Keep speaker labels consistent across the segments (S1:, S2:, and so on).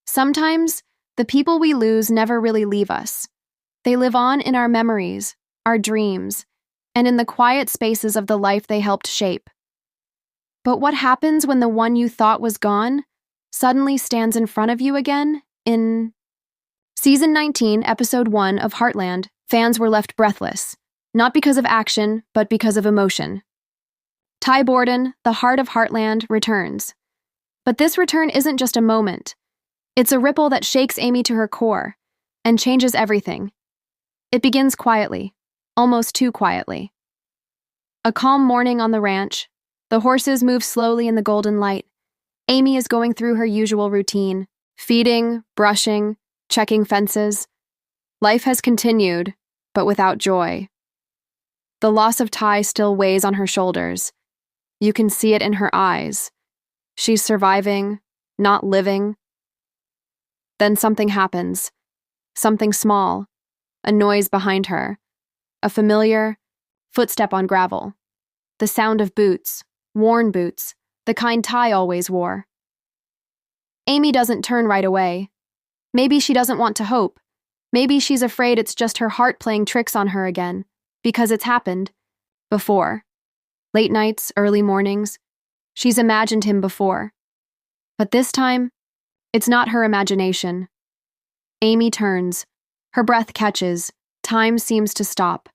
S1: Sometimes, the people we lose never really leave us. They live on in our memories, our dreams, and in the quiet spaces of the life they helped shape. But what happens when the one you thought was gone suddenly stands in front of you again? In Season 19, Episode 1 of Heartland, fans were left breathless, not because of action, but because of emotion. Ty Borden, the heart of Heartland, returns. But this return isn't just a moment. It's a ripple that shakes Amy to her core and changes everything. It begins quietly, almost too quietly. A calm morning on the ranch. The horses move slowly in the golden light. Amy is going through her usual routine, feeding, brushing, checking fences. Life has continued, but without joy. The loss of Ty still weighs on her shoulders. You can see it in her eyes. She's surviving, not living. Then something happens. Something small. A noise behind her. A familiar footstep on gravel. The sound of boots, worn boots, the kind Ty always wore. Amy doesn't turn right away. Maybe she doesn't want to hope. Maybe she's afraid it's just her heart playing tricks on her again, because it's happened before. Late nights, early mornings. She's imagined him before. But this time, it's not her imagination. Amy turns. Her breath catches. Time seems to stop.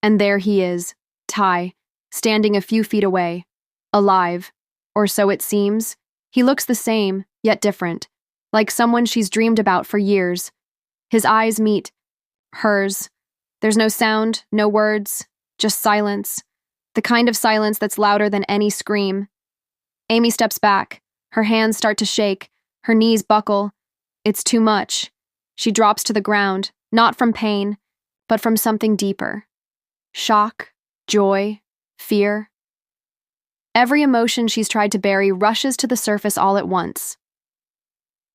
S1: And there he is, Ty, standing a few feet away. Alive. Or so it seems. He looks the same, yet different. Like someone she's dreamed about for years. His eyes meet. Hers. There's no sound, no words, just silence. The kind of silence that's louder than any scream. Amy steps back. Her hands start to shake. Her knees buckle. It's too much. She drops to the ground, not from pain, but from something deeper. Shock, joy, fear. Every emotion she's tried to bury rushes to the surface all at once.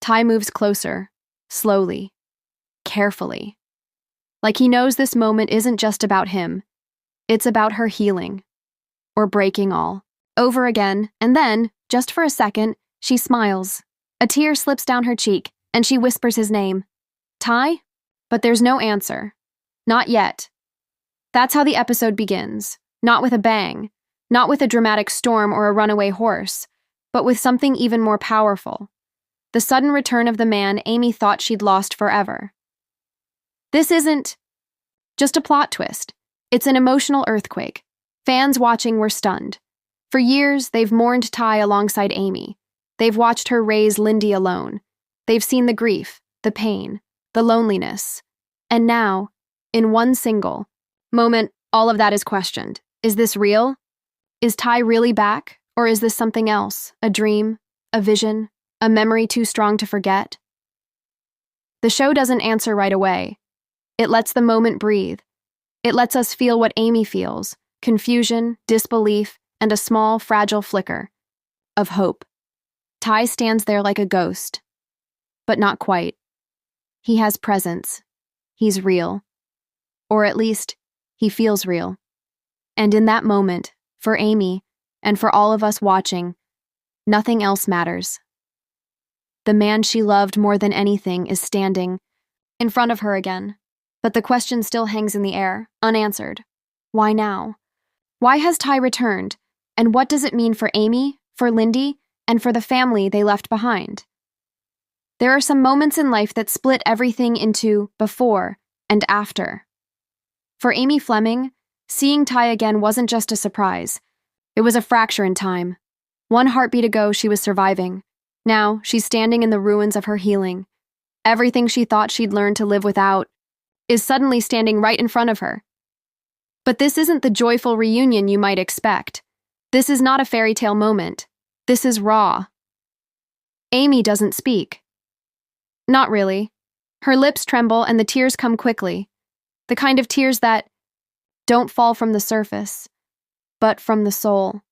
S1: Ty moves closer, slowly, carefully. Like he knows this moment isn't just about him. It's about her healing. Or breaking all. Over again, and then, just for a second, she smiles. A tear slips down her cheek, and she whispers his name. Ty? But there's no answer. Not yet. That's how the episode begins. Not with a bang. Not with a dramatic storm or a runaway horse. But with something even more powerful. The sudden return of the man Amy thought she'd lost forever. This isn't just a plot twist. It's an emotional earthquake. Fans watching were stunned. For years, they've mourned Ty alongside Amy. They've watched her raise Lindy alone. They've seen the grief, the pain, the loneliness. And now, in one single moment, all of that is questioned. Is this real? Is Ty really back? Or is this something else? A dream? A vision? A memory too strong to forget? The show doesn't answer right away. It lets the moment breathe. It lets us feel what Amy feels. Confusion, disbelief, and a small, fragile flicker of hope. Ty stands there like a ghost. But not quite. He has presence. He's real. Or at least, he feels real. And in that moment, for Amy, and for all of us watching, nothing else matters. The man she loved more than anything is standing in front of her again. But the question still hangs in the air, unanswered. Why now? Why has Ty returned? And what does it mean for Amy, for Lindy, and for the family they left behind? There are some moments in life that split everything into before and after. For Amy Fleming, seeing Ty again wasn't just a surprise. It was a fracture in time. One heartbeat ago, she was surviving. Now, she's standing in the ruins of her healing. Everything she thought she'd learned to live without is suddenly standing right in front of her. But this isn't the joyful reunion you might expect. This is not a fairy tale moment. This is raw. Amy doesn't speak. Not really. Her lips tremble and the tears come quickly. The kind of tears that don't fall from the surface, but from the soul.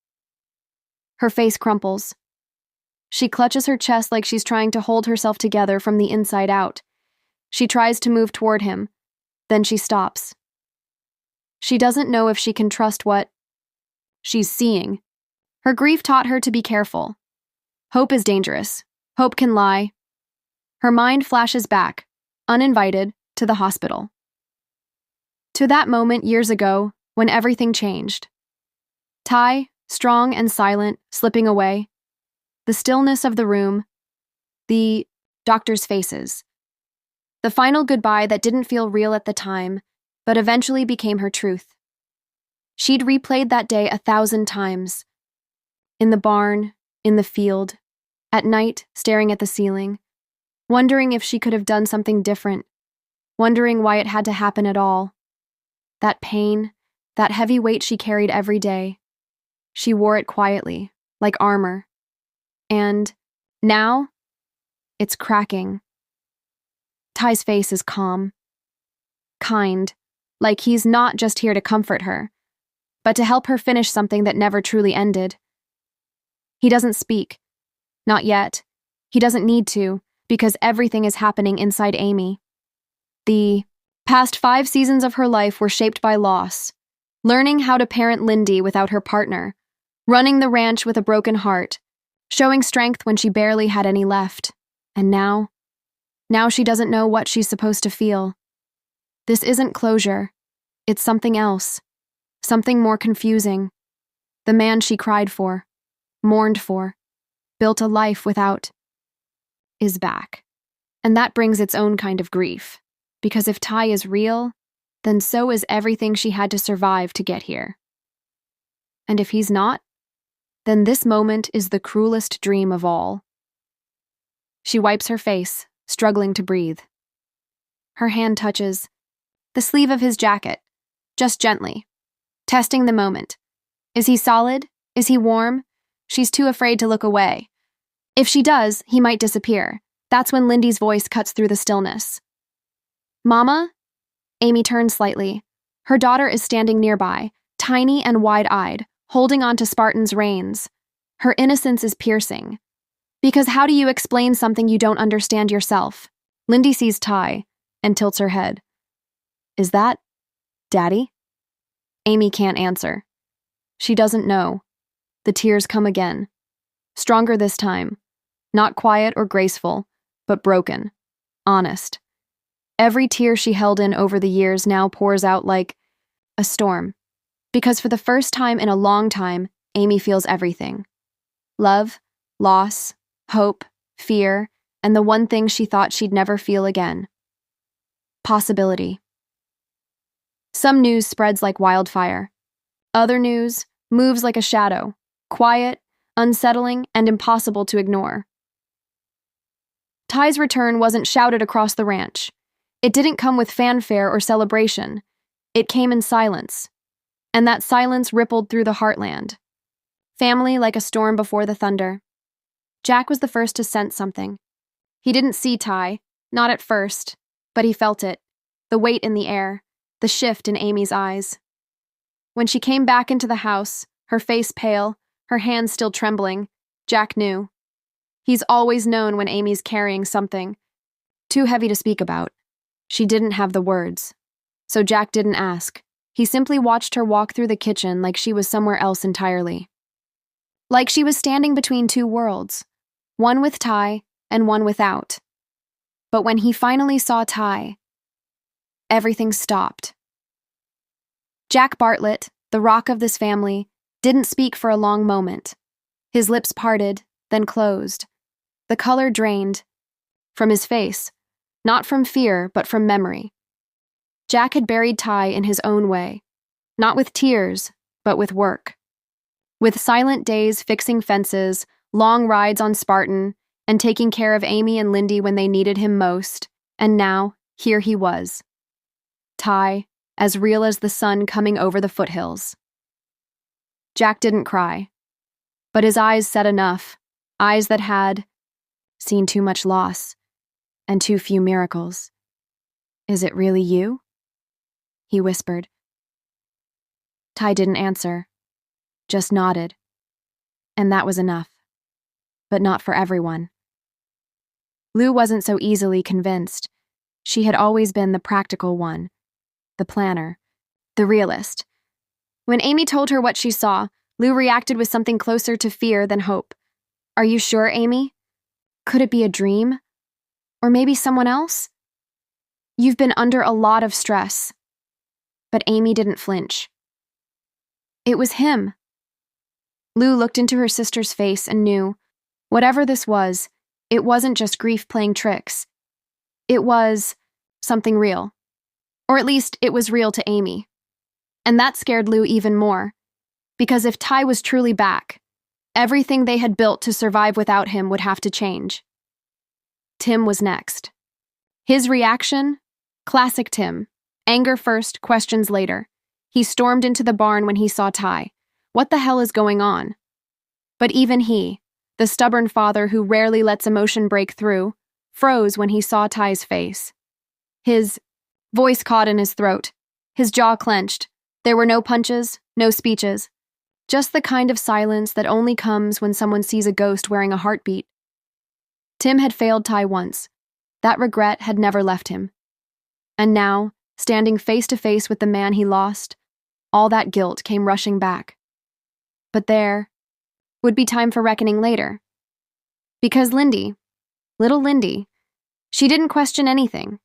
S1: Her face crumples. She clutches her chest like she's trying to hold herself together from the inside out. She tries to move toward him. Then she stops. She doesn't know if she can trust what she's seeing. Her grief taught her to be careful. Hope is dangerous. Hope can lie. Her mind flashes back, uninvited, to the hospital. To that moment years ago when everything changed. Ty, strong and silent, slipping away. The stillness of the room. The doctors' faces. The final goodbye that didn't feel real at the time, but eventually became her truth. She'd replayed that day 1,000 times. In the barn, in the field, at night, staring at the ceiling, wondering if she could have done something different, wondering why it had to happen at all. That pain, that heavy weight she carried every day. She wore it quietly, like armor. And now, it's cracking. Ty's face is calm, kind, like he's not just here to comfort her, but to help her finish something that never truly ended. He doesn't speak. Not yet. He doesn't need to, because everything is happening inside Amy. The past 5 seasons of her life were shaped by loss, learning how to parent Lindy without her partner, running the ranch with a broken heart, showing strength when she barely had any left. And now she doesn't know what she's supposed to feel. This isn't closure. It's something else. Something more confusing. The man she cried for, mourned for, built a life without, is back. And that brings its own kind of grief. Because if Ty is real, then so is everything she had to survive to get here. And if he's not, then this moment is the cruelest dream of all. She wipes her face, struggling to breathe. Her hand touches the sleeve of his jacket, just gently, testing the moment. Is he solid? Is he warm? She's too afraid to look away. If she does, he might disappear. That's when Lindy's voice cuts through the stillness. Mama? Amy turns slightly. Her daughter is standing nearby, tiny and wide-eyed, holding onto Spartan's reins. Her innocence is piercing. Because how do you explain something you don't understand yourself? Lindy sees Ty and tilts her head. Is that Daddy? Amy can't answer. She doesn't know. The tears come again. Stronger this time. Not quiet or graceful, but broken. Honest. Every tear she held in over the years now pours out like a storm. Because for the first time in a long time, Amy feels everything. Love, loss, hope, fear, and the one thing she thought she'd never feel again. Possibility. Some news spreads like wildfire. Other news moves like a shadow, quiet, unsettling, and impossible to ignore. Ty's return wasn't shouted across the ranch. It didn't come with fanfare or celebration. It came in silence. And that silence rippled through the heartland. Family like a storm before the thunder. Jack was the first to sense something. He didn't see Ty, not at first, but he felt it, the weight in the air, the shift in Amy's eyes. When she came back into the house, her face pale, her hands still trembling, Jack knew. He's always known when Amy's carrying something too heavy to speak about. She didn't have the words. So Jack didn't ask. He simply watched her walk through the kitchen like she was somewhere else entirely. Like she was standing between 2 worlds, one with Ty and one without. But when he finally saw Ty, everything stopped. Jack Bartlett, the rock of this family, didn't speak for a long moment. His lips parted, then closed. The color drained from his face, not from fear, but from memory. Jack had buried Ty in his own way, not with tears, but with work. With silent days fixing fences, long rides on Spartan, and taking care of Amy and Lindy when they needed him most, and now, here he was. Ty, as real as the sun coming over the foothills. Jack didn't cry, but his eyes said enough, eyes that had seen too much loss and too few miracles. Is it really you? He whispered. Ty didn't answer, just nodded. And that was enough. But not for everyone. Lou wasn't so easily convinced. She had always been the practical one, the planner, the realist. When Amy told her what she saw, Lou reacted with something closer to fear than hope. Are you sure, Amy? Could it be a dream? Or maybe someone else? You've been under a lot of stress. But Amy didn't flinch. It was him. Lou looked into her sister's face and knew, whatever this was, it wasn't just grief playing tricks. It was something real. Or at least it was real to Amy. And that scared Lou even more. Because if Ty was truly back, everything they had built to survive without him would have to change. Tim was next. His reaction? Classic Tim. Anger first, questions later. He stormed into the barn when he saw Ty. What the hell is going on? But even he, the stubborn father who rarely lets emotion break through, froze when he saw Ty's face. His voice caught in his throat. His jaw clenched. There were no punches, no speeches. Just the kind of silence that only comes when someone sees a ghost wearing a heartbeat. Tim had failed Ty once. That regret had never left him. And now, standing face to face with the man he lost, all that guilt came rushing back. But there would be time for reckoning later. Because Lindy, little Lindy, she didn't question anything.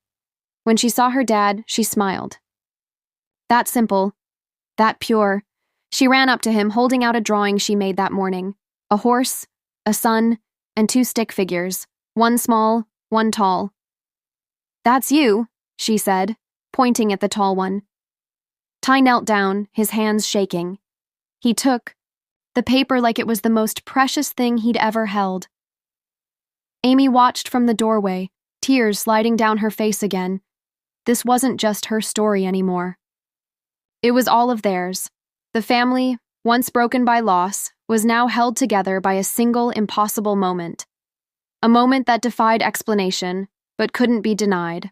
S1: When she saw her dad, she smiled. That simple, that pure. She ran up to him, holding out a drawing she made that morning. A horse, a sun, and 2 stick figures, one small, one tall. "That's you," she said, pointing at the tall one. Ty knelt down, his hands shaking. He took the paper like it was the most precious thing he'd ever held. Amy watched from the doorway, tears sliding down her face again. This wasn't just her story anymore. It was all of theirs. The family, once broken by loss, was now held together by a single impossible moment. A moment that defied explanation, but couldn't be denied.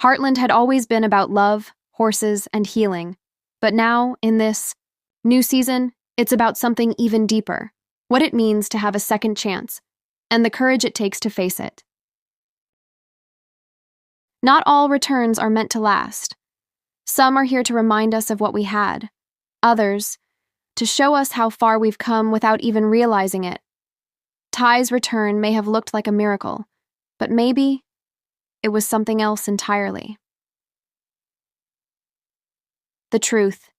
S1: Heartland had always been about love, horses, and healing, but now, in this new season, it's about something even deeper, what it means to have a second chance, and the courage it takes to face it. Not all returns are meant to last. Some are here to remind us of what we had. Others, to show us how far we've come without even realizing it. Ty's return may have looked like a miracle, but maybe it was something else entirely. The truth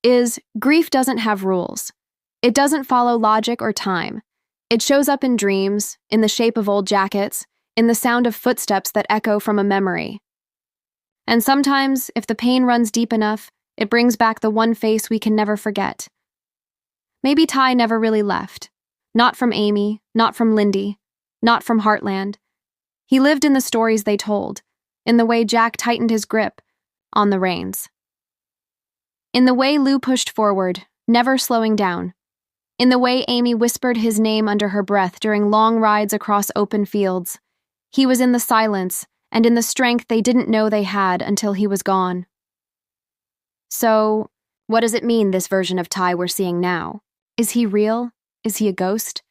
S1: is, grief doesn't have rules. It doesn't follow logic or time. It shows up in dreams, in the shape of old jackets, in the sound of footsteps that echo from a memory. And sometimes, if the pain runs deep enough, it brings back the one face we can never forget. Maybe Ty never really left. Not from Amy, not from Lindy, not from Heartland. He lived in the stories they told, in the way Jack tightened his grip on the reins. In the way Lou pushed forward, never slowing down. In the way Amy whispered his name under her breath during long rides across open fields. He was in the silence and in the strength they didn't know they had until he was gone. So, what does it mean, this version of Ty we're seeing now? Is he real? Is he a ghost?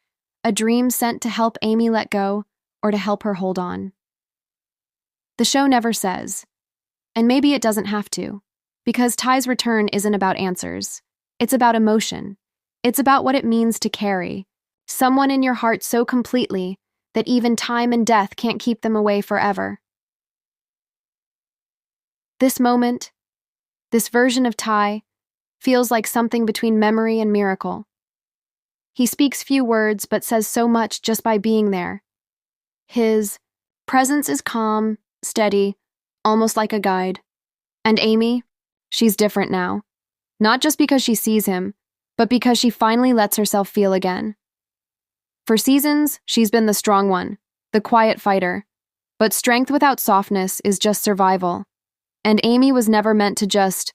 S1: A dream sent to help Amy let go, or to help her hold on? The show never says, and maybe it doesn't have to, because Ty's return isn't about answers. It's about emotion. It's about what it means to carry someone in your heart so completely that even time and death can't keep them away forever. This moment, this version of Ty, feels like something between memory and miracle. He speaks few words but says so much just by being there. His presence is calm, steady, almost like a guide. And Amy, she's different now. Not just because she sees him, but because she finally lets herself feel again. For seasons, she's been the strong one, the quiet fighter. But strength without softness is just survival. And Amy was never meant to just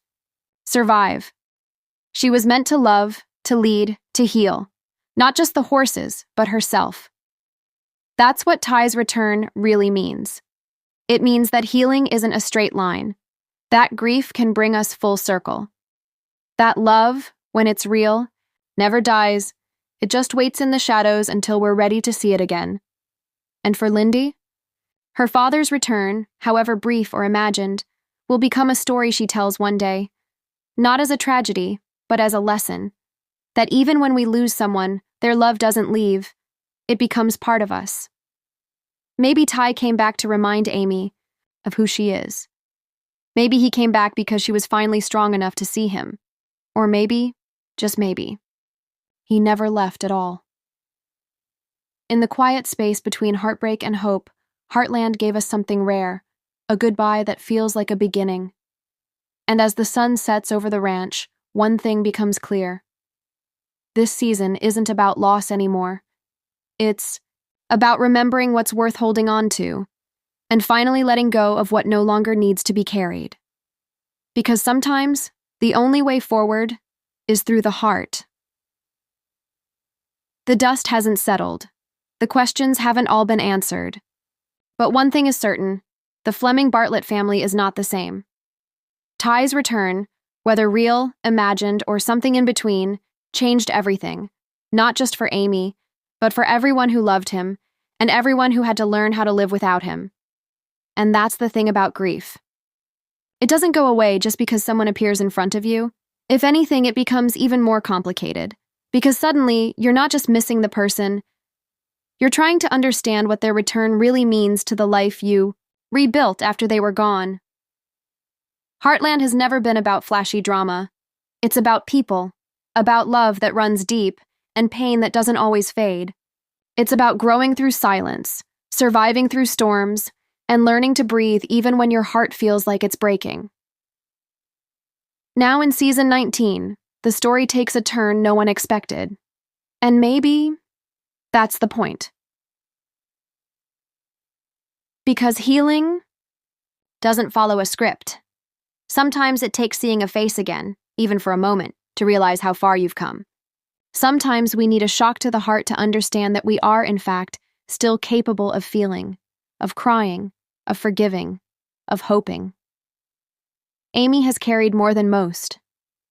S1: survive. She was meant to love, to lead, to heal. Not just the horses, but herself. That's what Ty's return really means. It means that healing isn't a straight line. That grief can bring us full circle. That love, when it's real, never dies. It just waits in the shadows until we're ready to see it again. And for Lindy, her father's return, however brief or imagined, will become a story she tells one day, not as a tragedy, but as a lesson, that even when we lose someone, their love doesn't leave, it becomes part of us. Maybe Ty came back to remind Amy of who she is. Maybe he came back because she was finally strong enough to see him. Or maybe, just maybe, he never left at all. In the quiet space between heartbreak and hope, Heartland gave us something rare, a goodbye that feels like a beginning. And as the sun sets over the ranch, one thing becomes clear. This season isn't about loss anymore. It's about remembering what's worth holding on to, and finally letting go of what no longer needs to be carried. Because sometimes, the only way forward is through the heart. The dust hasn't settled. The questions haven't all been answered. But one thing is certain, the Fleming Bartlett family is not the same. Ty's return, whether real, imagined, or something in between, changed everything, not just for Amy, but for everyone who loved him, and everyone who had to learn how to live without him. And that's the thing about grief. It doesn't go away just because someone appears in front of you. If anything, it becomes even more complicated, because suddenly you're not just missing the person, you're trying to understand what their return really means to the life you rebuilt after they were gone. Heartland has never been about flashy drama. It's about people, about love that runs deep, and pain that doesn't always fade. It's about growing through silence, surviving through storms, and learning to breathe even when your heart feels like it's breaking. Now in season 19, the story takes a turn no one expected. And maybe that's the point. Because healing doesn't follow a script. Sometimes it takes seeing a face again, even for a moment, to realize how far you've come. Sometimes we need a shock to the heart to understand that we are, in fact, still capable of feeling, of crying, of forgiving, of hoping. Amy has carried more than most.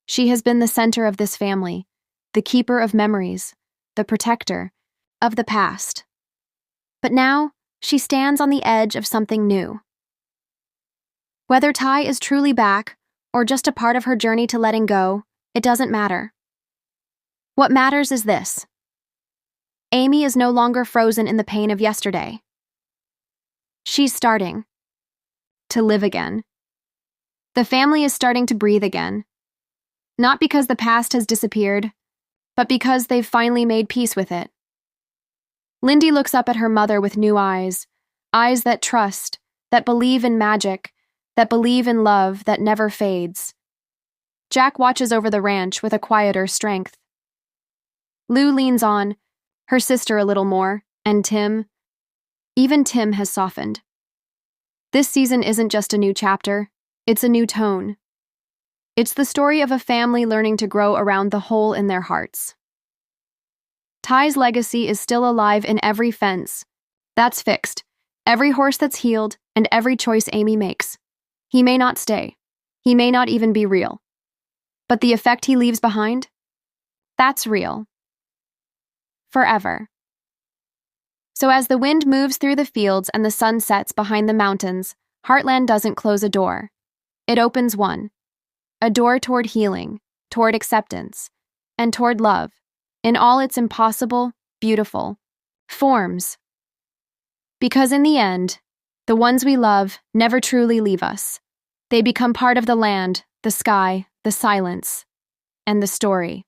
S1: She has been the center of this family, the keeper of memories, the protector of the past. But now, she stands on the edge of something new. Whether Ty is truly back, or just a part of her journey to letting go, it doesn't matter. What matters is this. Amy is no longer frozen in the pain of yesterday. She's starting to live again. The family is starting to breathe again. Not because the past has disappeared, but because they've finally made peace with it. Lindy looks up at her mother with new eyes, eyes that trust, that believe in magic, that believe in love that never fades. Jack watches over the ranch with a quieter strength. Lou leans on, her sister a little more, and Tim. Even Tim has softened. This season isn't just a new chapter, it's a new tone. It's the story of a family learning to grow around the hole in their hearts. Ty's legacy is still alive in every fence. That's fixed. Every horse that's healed, and every choice Amy makes. He may not stay. He may not even be real. But the effect he leaves behind? That's real. Forever. So as the wind moves through the fields and the sun sets behind the mountains, Heartland doesn't close a door. It opens one. A door toward healing, toward acceptance, and toward love, in all its impossible, beautiful forms. Because in the end, the ones we love never truly leave us. They become part of the land, the sky, the silence, and the story.